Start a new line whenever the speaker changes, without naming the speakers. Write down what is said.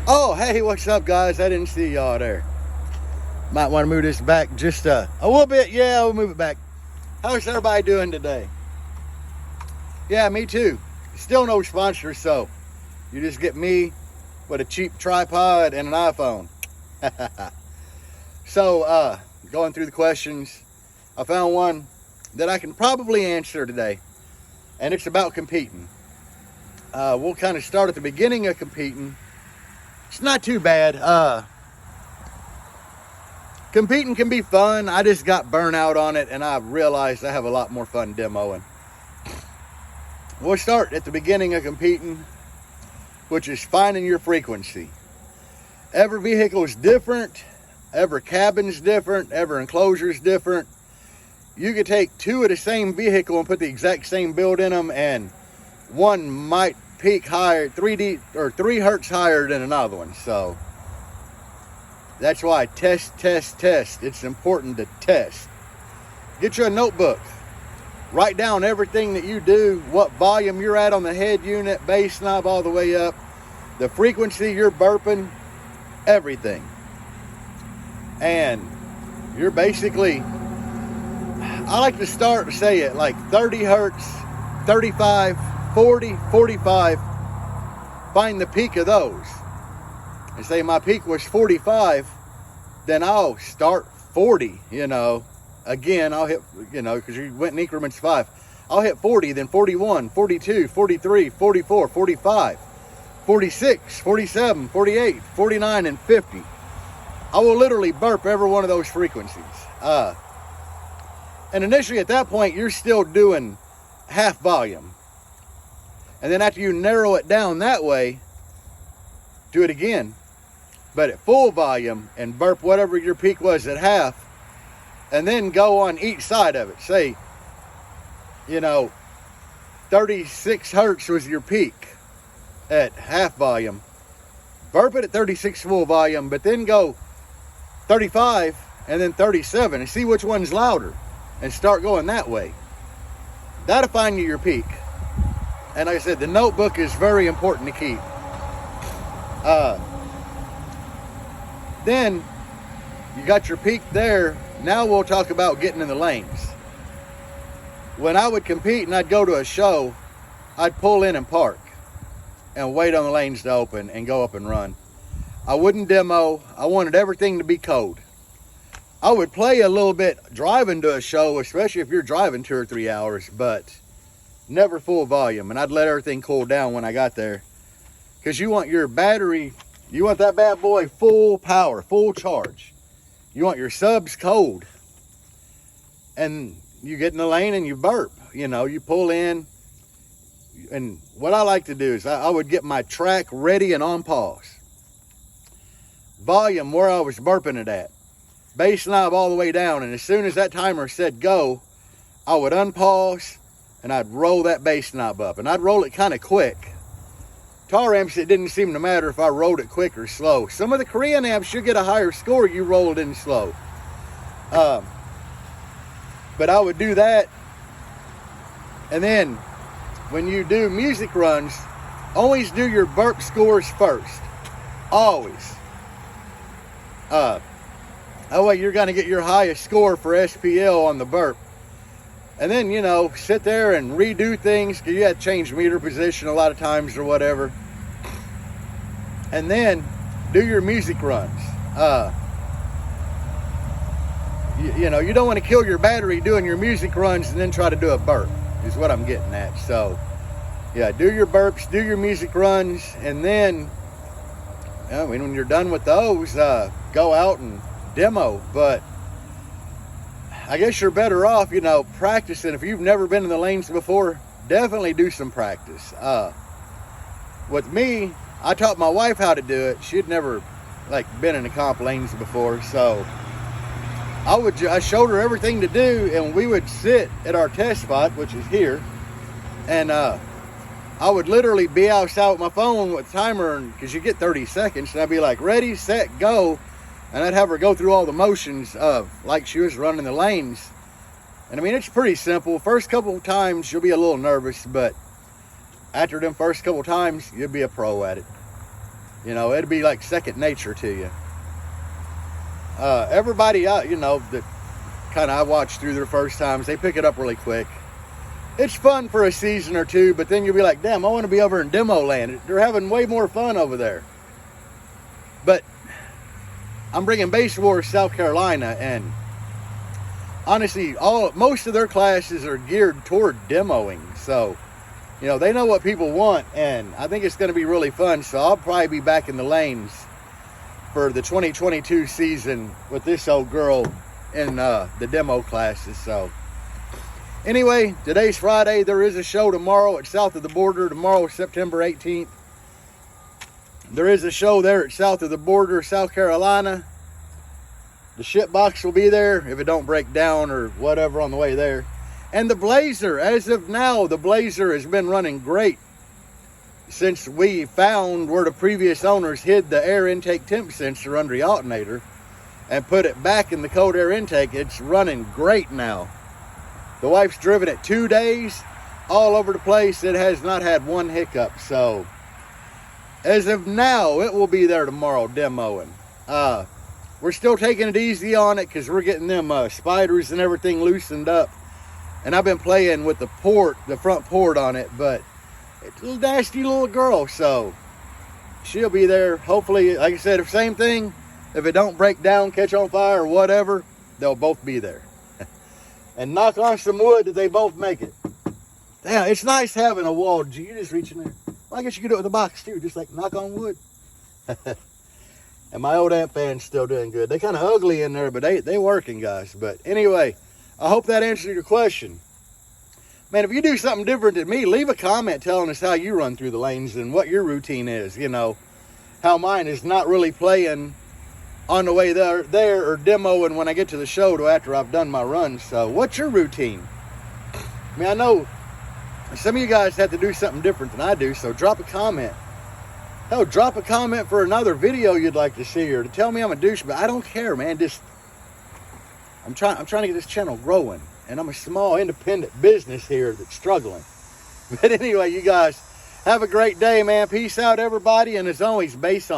Oh, hey, what's up, guys? I didn't see y'all there. Might want to move this back just a little bit. Yeah, we'll move it back. How's everybody doing today? Yeah, me too. Still no sponsor, so you just get me with a cheap tripod and an iPhone. So, going through the questions, I found one that I can probably answer today, and it's about competing. We'll kind of start at the beginning of competing. It's not too bad. Competing can be fun. I just got burnt out on it, and I realized I have a lot more fun demoing. We'll start at the beginning of competing, which is finding your frequency. Every vehicle is different. Every cabin's different. Every enclosure is different. You could take two of the same vehicle and put the exact same build in them, and one might peak higher, 3 hertz higher than another one. So that's why test. It's important to test. Get you a notebook. Write down everything that you do, what volume you're at on the head unit, bass knob all the way up, the frequency you're burping, everything. And you're basically, I like to start to say it like 30 hertz, 35, 40, 45. Find the peak of those. And say my peak was 45, then I'll start 40, Again, I'll hit, because you went in increments 5. I'll hit 40, then 41, 42, 43, 44, 45, 46, 47, 48, 49, and 50. I will literally burp every one of those frequencies. And initially at that point, you're still doing half volume. And then after you narrow it down that way, do it again, but at full volume, and burp whatever your peak was at half, and then go on each side of it. Say, 36 hertz was your peak at half volume. Burp it at 36 full volume, but then go 35 and then 37 and see which one's louder, and start going that way. That'll find you your peak. And like I said, the notebook is very important to keep. Then you got your peak there. Now we'll talk about getting in the lanes. When I would compete and I'd go to a show, I'd pull in and park and wait on the lanes to open and go up and run. I wouldn't demo. I wanted everything to be code. I would play a little bit driving to a show, especially if you're driving 2 or 3 hours, but never full volume. And I'd let everything cool down when I got there, because you want your battery, you want that bad boy full power, full charge. You want your subs cold. And you get in the lane and you burp. You pull in. And what I like to do is I would get my track ready and on pause. Volume where I was burping it at. Bass knob all the way down. And as soon as that timer said go, I would unpause and I'd roll that bass knob up. And I'd roll it kind of quick. Tar amps, it didn't seem to matter if I rolled it quick or slow. Some of the Korean amps, you get a higher score, you roll it in slow. But I would do that. And then when you do music runs, always do your burp scores first. Always. That way you're going to get your highest score for SPL on the burp. And then, sit there and redo things, because you have to change meter position a lot of times or whatever. And then do your music runs. You don't want to kill your battery doing your music runs and then try to do a burp, is what I'm getting at. So, yeah, do your burps, do your music runs, and then, when you're done with those, go out and demo. But I guess you're better off, practicing. If you've never been in the lanes before, definitely do some practice. With me, I taught my wife how to do it. She'd never been in the comp lanes before, so I showed her everything to do, and we would sit at our test spot, which is here, and I would literally be outside with my phone with timer, because you get 30 seconds, and I'd be like, ready, set, go. And I'd have her go through all the motions of like she was running the lanes. And it's pretty simple. First couple of times you'll be a little nervous, but after them first couple of times, you'll be a pro at it. You know, it'd be like second nature to you. Everybody out, you know, that kind of I watched through their first times, they pick it up really quick. It's fun for a season or two, but then you'll be like, damn, I want to be over in Demo Land. They're having way more fun over there. But I'm bringing Base Wars South Carolina, and honestly, most of their classes are geared toward demoing. So, you know, they know what people want, and I think it's going to be really fun. So I'll probably be back in the lanes for the 2022 season with this old girl in the demo classes. So anyway, today's Friday. There is a show tomorrow at South of the Border. Tomorrow, September 18th. There is a show there at South of the Border, South Carolina. The ship box will be there if it don't break down or whatever on the way there. And the Blazer, as of now, the Blazer has been running great since we found where the previous owners hid the air intake temp sensor under the alternator and put it back in the cold air intake. It's running great now. The wife's driven it 2 days, all over the place. It has not had one hiccup. So as of now, it will be there tomorrow demoing. We're still taking it easy on it because we're getting them spiders and everything loosened up. And I've been playing with the front port on it, but it's a little nasty little girl, so she'll be there. Hopefully, like I said, the same thing. If it don't break down, catch on fire, or whatever, they'll both be there. And knock on some wood that they both make it. Damn, it's nice having a wall. You just reach in there. Well, I guess you could do it with a box too, just like knock on wood. And my old amp fan's still doing good. They kind of ugly in there, but they working, guys. But anyway, I hope that answered your question. Man, if you do something different than me, leave a comment telling us how you run through the lanes and what your routine is. You know, how mine is not really playing on the way there or demoing when I get to the show to after I've done my run. So what's your routine? I mean, I know some of you guys have to do something different than I do, so drop a comment. Hell, drop a comment for another video you'd like to see, or to tell me I'm a douche, but I don't care, man. I'm trying to get this channel growing, and I'm a small independent business here that's struggling. But anyway, you guys have a great day, man. Peace out, everybody, and as always, base on.